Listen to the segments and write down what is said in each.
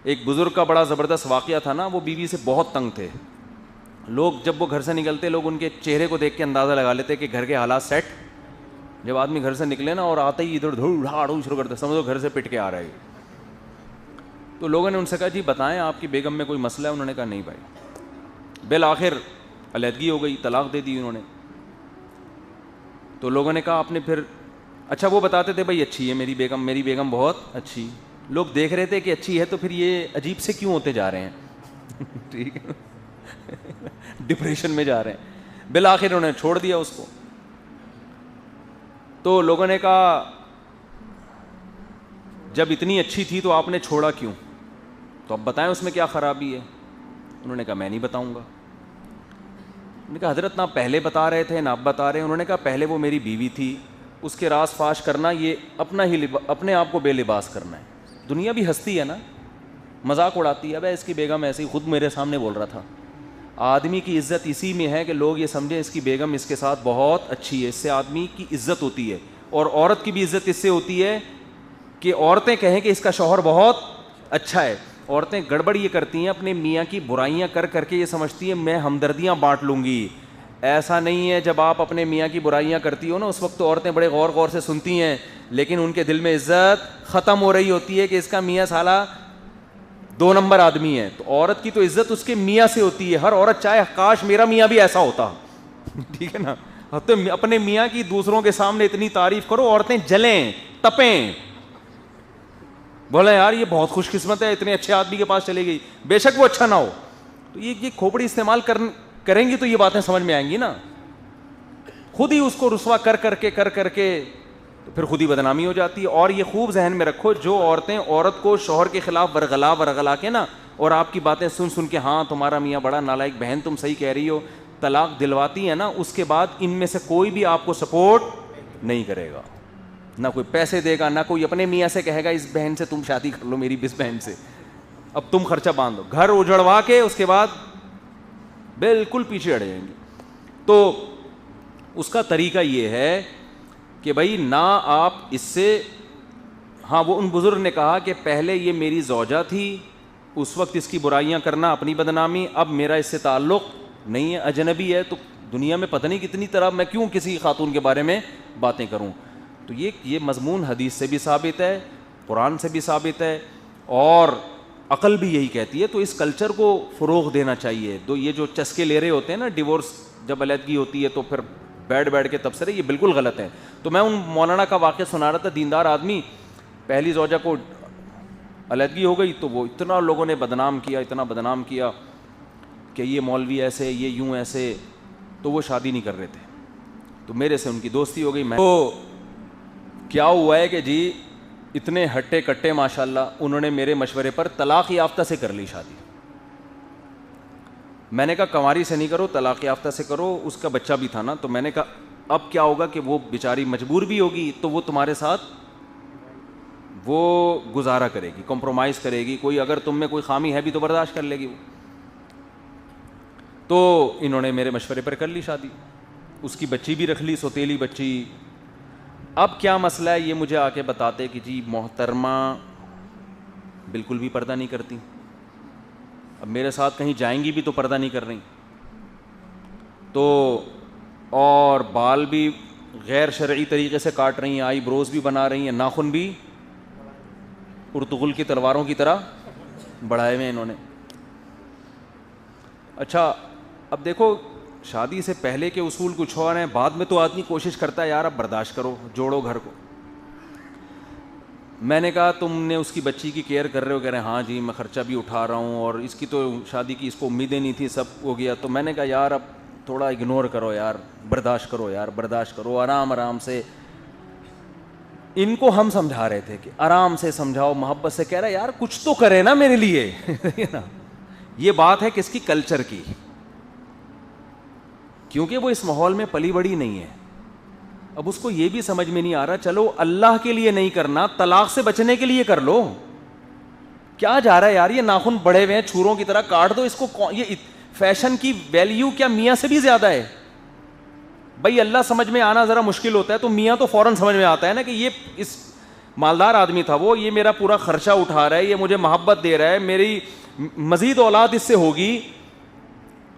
ایک بزرگ کا بڑا زبردست واقعہ تھا نا, وہ بیوی سے بہت تنگ تھے. لوگ جب وہ گھر سے نکلتے, لوگ ان کے چہرے کو دیکھ کے اندازہ لگا لیتے کہ گھر کے حالات سیٹ. جب آدمی گھر سے نکلے نا اور آتے ہی ادھر دھوڑ شروع کرتے, سمجھو گھر سے پٹ کے آ رہا ہے. تو لوگوں نے ان سے کہا جی بتائیں آپ کی بیگم میں کوئی مسئلہ ہے؟ انہوں نے کہا نہیں بھائی. بالآخر علیحدگی ہو گئی, طلاق دے دی انہوں نے. تو لوگوں نے کہا آپ نے پھر, اچھا وہ بتاتے تھے بھائی اچھی ہے میری بیگم بہت اچھی. لوگ دیکھ رہے تھے کہ اچھی ہے تو پھر یہ عجیب سے کیوں ہوتے جا رہے ہیں, ٹھیک ہے, ڈپریشن میں جا رہے ہیں. بالآخر انہوں نے چھوڑ دیا اس کو. تو لوگوں نے کہا جب اتنی اچھی تھی تو آپ نے چھوڑا کیوں؟ تو اب بتائیں اس میں کیا خرابی ہے؟ انہوں نے کہا میں نہیں بتاؤں گا. انہوں نے کہا حضرت نہ پہلے بتا رہے تھے نہ اب بتا رہے ہیں. انہوں نے کہا پہلے وہ میری بیوی تھی, اس کے راز فاش کرنا یہ اپنے آپ کو بے لباس کرنا ہے. دنیا بھی ہنستی ہے نا, مذاق اڑاتی ہے, بھائی اس کی بیگم ایسے ہی, خود میرے سامنے بول رہا تھا. آدمی کی عزت اسی میں ہے کہ لوگ یہ سمجھیں اس کی بیگم اس کے ساتھ بہت اچھی ہے. اس سے آدمی کی عزت ہوتی ہے. اور عورت کی بھی عزت اس سے ہوتی ہے کہ عورتیں کہیں کہ اس کا شوہر بہت اچھا ہے. عورتیں گڑبڑ یہ کرتی ہیں, اپنے میاں کی برائیاں کر کر کے یہ سمجھتی ہیں میں ہمدردیاں بانٹ لوں گی. ایسا نہیں ہے. جب آپ اپنے میاں کی برائیاں کرتی ہو نا, اس وقت تو عورتیں بڑے غور سے سنتی ہیں, لیکن ان کے دل میں عزت ختم ہو رہی ہوتی ہے کہ اس کا میاں سالہ 2 نمبر آدمی ہے. تو عورت کی تو عزت اس کے میاں سے ہوتی ہے. ہر عورت چاہے کاش میرا میاں بھی ایسا ہوتا, ٹھیک ہے نا. تو اپنے میاں کی دوسروں کے سامنے اتنی تعریف کرو, عورتیں جلیں تپیں, بولے یار یہ بہت خوش قسمت ہے, اتنے اچھے آدمی کے پاس چلے گئی, بے شک وہ اچھا نہ ہو. تو یہ کھوپڑی استعمال کریں گی تو یہ باتیں سمجھ میں آئیں گی نا. خود ہی اس کو رسوا کر کر کے تو پھر خود ہی بدنامی ہو جاتی ہے. اور یہ خوب ذہن میں رکھو, جو عورتیں عورت کو شوہر کے خلاف ورغلا کے نا, اور آپ کی باتیں سن کے ہاں تمہارا میاں بڑا نالائق, بہن تم صحیح کہہ رہی ہو, طلاق دلواتی ہے نا, اس کے بعد ان میں سے کوئی بھی آپ کو سپورٹ نہیں کرے گا, نہ کوئی پیسے دے گا, نہ کوئی اپنے میاں سے کہے گا اس بہن سے تم شادی کر لو, میری اس بہن سے, اب تم خرچہ باندھو. گھر اجڑوا کے اس کے بعد بالکل پیچھے ہٹ جائیں گے. تو اس کا طریقہ یہ ہے کہ بھائی نہ آپ اس سے, ہاں وہ ان بزرگ نے کہا کہ پہلے یہ میری زوجہ تھی, اس وقت اس کی برائیاں کرنا اپنی بدنامی, اب میرا اس سے تعلق نہیں ہے, اجنبی ہے. تو دنیا میں پتہ نہیں کتنی طرح, میں کیوں کسی خاتون کے بارے میں باتیں کروں. تو یہ مضمون حدیث سے بھی ثابت ہے, قرآن سے بھی ثابت ہے, اور عقل بھی یہی کہتی ہے. تو اس کلچر کو فروغ دینا چاہیے. یہ جو چسکے لے رہے ہوتے ہیں نا, ڈیورس جب علیحدگی ہوتی ہے تو پھر بیٹھ کے تبصرے, یہ بالکل غلط ہے. تو میں ان مولانا کا واقعہ سنا رہا تھا, دیندار آدمی, پہلی زوجہ کو علیحدگی ہو گئی تو وہ اتنا لوگوں نے اتنا بدنام کیا کہ یہ مولوی ایسے, یہ یوں ایسے, تو وہ شادی نہیں کر رہے تھے. تو میرے سے ان کی دوستی ہو گئی. تو کیا ہوا ہے کہ جی اتنے ہٹے کٹے ماشاءاللہ, انہوں نے میرے مشورے پر طلاق یافتہ سے کر لی شادی. میں نے کہا کنواری سے نہیں کرو, طلاق یافتہ سے کرو. اس کا بچہ بھی تھا نا, تو میں نے کہا اب کیا ہوگا کہ وہ بیچاری مجبور بھی ہوگی, تو وہ تمہارے ساتھ وہ گزارا کرے گی, کمپرومائز کرے گی, کوئی اگر تم میں کوئی خامی ہے بھی تو برداشت کر لے گی وہ. تو انہوں نے میرے مشورے پر کر لی شادی. اس کی بچی بھی رکھ لی, سوتیلی بچی. اب کیا مسئلہ ہے یہ مجھے آ کے بتاتے کہ جی محترمہ بالکل بھی پردہ نہیں کرتی, اب میرے ساتھ کہیں جائیں گی بھی تو پردہ نہیں کر رہی, تو اور بال بھی غیر شرعی طریقے سے کاٹ رہی ہیں, آئی بروز بھی بنا رہی ہیں, ناخن بھی ارطغرل کی تلواروں کی طرح بڑھائے ہوئے انہوں نے. اچھا اب دیکھو, شادی سے پہلے کے اصول کچھ اور ہیں, بعد میں تو آدمی کوشش کرتا ہے یار اب برداشت کرو, جوڑو گھر کو. میں نے کہا تم نے اس کی بچی کی کیئر کر رہے ہو؟ کہہ رہے ہیں ہاں جی میں خرچہ بھی اٹھا رہا ہوں, اور اس کی تو شادی کی اس کو امیدیں نہیں تھی, سب ہو گیا. تو میں نے کہا یار اب تھوڑا اگنور کرو یار, برداشت کرو یار, برداشت کرو, آرام سے. ان کو ہم سمجھا رہے تھے کہ آرام سے سمجھاؤ, محبت سے. کہہ رہا یار کچھ تو کرے نا میرے لیے. یہ بات ہے کس کی؟ کلچر کی, کیونکہ وہ اس ماحول میں پلی بڑی نہیں ہے. اب اس کو یہ بھی سمجھ میں نہیں آ رہا, چلو اللہ کے لیے نہیں کرنا, طلاق سے بچنے کے لیے کر لو. کیا جا رہا ہے یار, یہ ناخن بڑے ہوئے ہیں چھوروں کی طرح, کاٹ دو اس کو. یہ فیشن کی ویلیو کیا میاں سے بھی زیادہ ہے؟ بھائی اللہ سمجھ میں آنا ذرا مشکل ہوتا ہے, تو میاں تو فوراً سمجھ میں آتا ہے نا کہ یہ اس مالدار آدمی تھا وہ, یہ میرا پورا خرچہ اٹھا رہا ہے, یہ مجھے محبت دے رہا ہے, میری مزید اولاد اس سے ہوگی,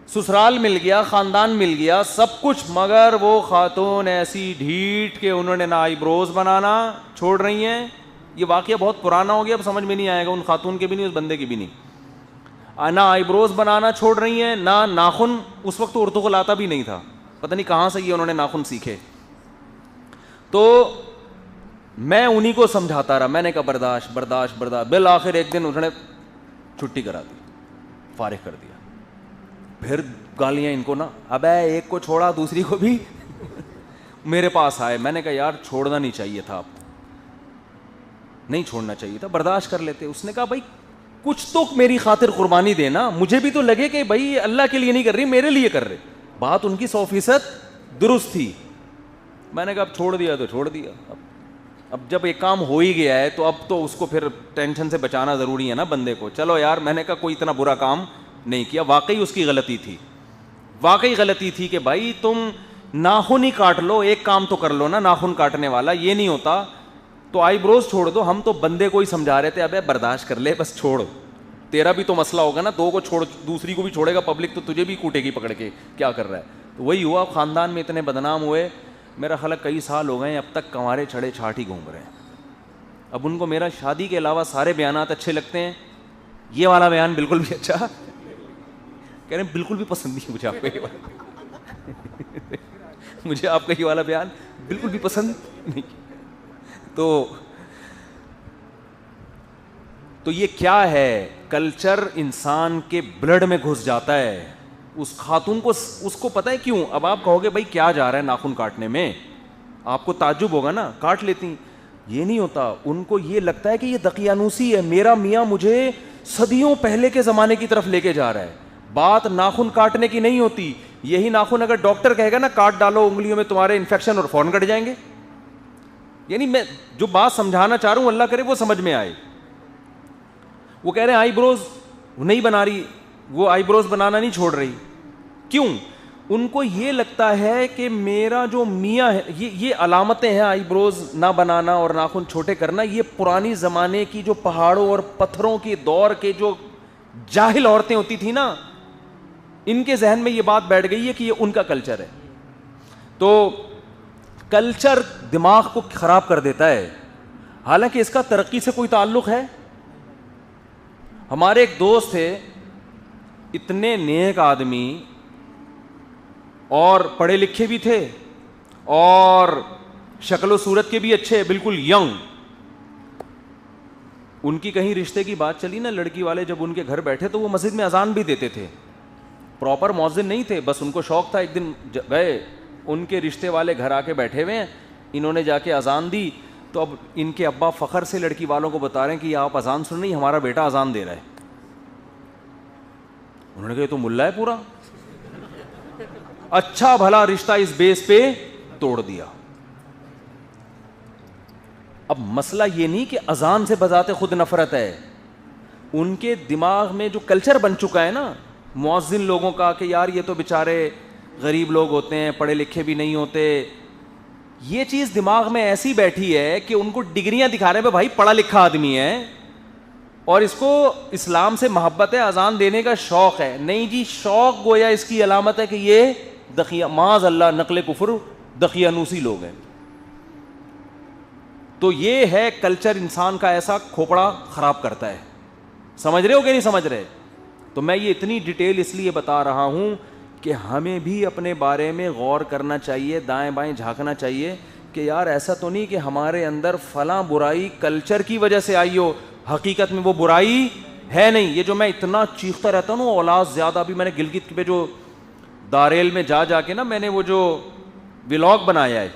سسرال مل گیا, خاندان مل گیا, سب کچھ, مگر وہ خاتون ایسی ڈھیٹ کہ انہوں نے نہ آئی بروز بنانا چھوڑ رہی ہیں. یہ واقعہ بہت پرانا ہو گیا, اب سمجھ میں نہیں آئے گا ان خاتون کے بھی نہیں, اس بندے کے بھی نہیں. نہ آئی بروز بنانا چھوڑ رہی ہیں, نہ ناخن, اس وقت تو ارتغل آتا بھی نہیں تھا, پتہ نہیں کہاں سے یہ انہوں نے ناخن سیکھے. تو میں انہی کو سمجھاتا رہا, میں نے کہا برداشت برداشت برداشت, بالآخر ایک دن انہوں نے چھٹی کرا دی, فارغ کر دیا. پھر گالیاں ان کو نا, ابے ایک کو چھوڑا دوسری کو بھی میرے پاس آئے. میں نے کہا یار چھوڑنا نہیں چاہیے تھا, آپ نہیں چھوڑنا چاہیے تھا, برداشت کر لیتے. اس نے کہا بھائی کچھ تو میری خاطر قربانی دینا, مجھے بھی تو لگے کہ بھائی اللہ کے لیے نہیں کر رہی, میرے لیے کر رہے. بات ان کی 100% درست تھی. میں نے کہا اب چھوڑ دیا تو چھوڑ دیا, اب جب ایک کام ہو ہی گیا ہے تو اب تو اس کو پھر ٹینشن سے بچانا ضروری ہے نا بندے کو. چلو یار, میں نے کہا کوئی اتنا برا کام نہیں کیا, واقعی اس کی غلطی تھی, واقعی غلطی تھی کہ بھائی تم ناخن ہی کاٹ لو, ایک کام تو کر لو نا ناخن کاٹنے والا, یہ نہیں ہوتا تو آئی بروز چھوڑ دو. ہم تو بندے کو ہی سمجھا رہے تھے ابے برداشت کر لے, بس چھوڑ, تیرا بھی تو مسئلہ ہوگا نا, دو کو چھوڑ دوسری کو بھی چھوڑے گا پبلک تو تجھے بھی کوٹے گی پکڑ کے, کیا کر رہا ہے. تو وہی ہوا, خاندان میں اتنے بدنام ہوئے, میرا خیال کئی سال ہو گئے ہیں اب تک کنوارے چھڑے چھاٹ ہی گھوم رہے ہیں. اب ان کو میرا شادی کے علاوہ سارے بیانات اچھے لگتے ہیں, یہ والا بیان بالکل بھی اچھا, کہہ رہے ہیں بالکل بھی پسند نہیں مجھے آپ کا یہ والا مجھے آپ کا یہ والا بیان بالکل بھی پسند نہیں. تو یہ کیا ہے, کلچر انسان کے بلڈ میں گھس جاتا ہے. اس خاتون کو اس کو پتہ ہے کیوں. اب آپ کہو گے بھائی کیا جا رہا ہے ناخن کاٹنے میں, آپ کو تعجب ہوگا نا, کاٹ لیتی. یہ نہیں ہوتا, ان کو یہ لگتا ہے کہ یہ دقیانوسی ہے, میرا میاں مجھے صدیوں پہلے کے زمانے کی طرف لے کے جا رہا ہے. بات ناخن کاٹنے کی نہیں ہوتی, یہی ناخن اگر ڈاکٹر کہے گا نا کاٹ ڈالو انگلیوں میں تمہارے انفیکشن اور فوراً کٹ جائیں گے. یعنی میں جو بات سمجھانا چاہ رہا ہوں اللہ کرے وہ سمجھ میں آئے. وہ کہہ رہے ہیں آئی بروز نہیں بنا رہی, وہ آئی بروز بنانا نہیں چھوڑ رہی. کیوں؟ ان کو یہ لگتا ہے کہ میرا جو میاں ہے, یہ علامتیں ہیں آئی بروز نہ بنانا اور ناخن چھوٹے کرنا, یہ پرانی زمانے کی جو پہاڑوں اور پتھروں کے دور کے جو جاہل عورتیں ہوتی تھیں نا, ان کے ذہن میں یہ بات بیٹھ گئی ہے کہ یہ ان کا کلچر ہے. تو کلچر دماغ کو خراب کر دیتا ہے, حالانکہ اس کا ترقی سے کوئی تعلق ہے. ہمارے ایک دوست تھے, اتنے نیک آدمی اور پڑھے لکھے بھی تھے اور شکل و صورت کے بھی اچھے, بالکل ینگ. ان کی کہیں رشتے کی بات چلی نا, لڑکی والے جب ان کے گھر بیٹھے تو وہ مسجد میں اذان بھی دیتے تھے, پراپر مؤذن نہیں تھے, بس ان کو شوق تھا. ایک دن گئے, ان کے رشتے والے گھر آ کے بیٹھے ہوئے ہیں, انہوں نے جا کے اذان دی. تو اب ان کے ابا فخر سے لڑکی والوں کو بتا رہے ہیں کہ آپ اذان سن رہی, ہمارا بیٹا اذان دے رہا ہے. انہوں نے کہا یہ تو ملا ہے پورا. اچھا بھلا رشتہ اس بیس پہ توڑ دیا. اب مسئلہ یہ نہیں کہ اذان سے بذات خود نفرت ہے, ان کے دماغ میں جو کلچر بن چکا ہے نا مؤذن لوگوں کا کہ یار یہ تو بیچارے غریب لوگ ہوتے ہیں, پڑھے لکھے بھی نہیں ہوتے, یہ چیز دماغ میں ایسی بیٹھی ہے کہ ان کو ڈگریاں دکھا رہے ہیں بھائی پڑھا لکھا آدمی ہے اور اس کو اسلام سے محبت ہے, اذان دینے کا شوق ہے. نہیں جی, شوق گویا اس کی علامت ہے کہ یہ معاذ اللہ نقل کفر دقیانوسی لوگ ہیں. تو یہ ہے کلچر انسان کا ایسا کھوپڑا خراب کرتا ہے. سمجھ رہے ہو کہ نہیں سمجھ رہے؟ تو میں یہ اتنی ڈیٹیل اس لیے بتا رہا ہوں کہ ہمیں بھی اپنے بارے میں غور کرنا چاہیے, دائیں بائیں جھانکنا چاہیے کہ یار ایسا تو نہیں کہ ہمارے اندر فلاں برائی کلچر کی وجہ سے آئی ہو, حقیقت میں وہ برائی ہے نہیں. یہ جو میں اتنا چیختا رہتا ہوں اولاد زیادہ, ابھی میں نے گلگت پہ جو داریل میں جا کے نا میں نے وہ جو ولاگ بنایا ہے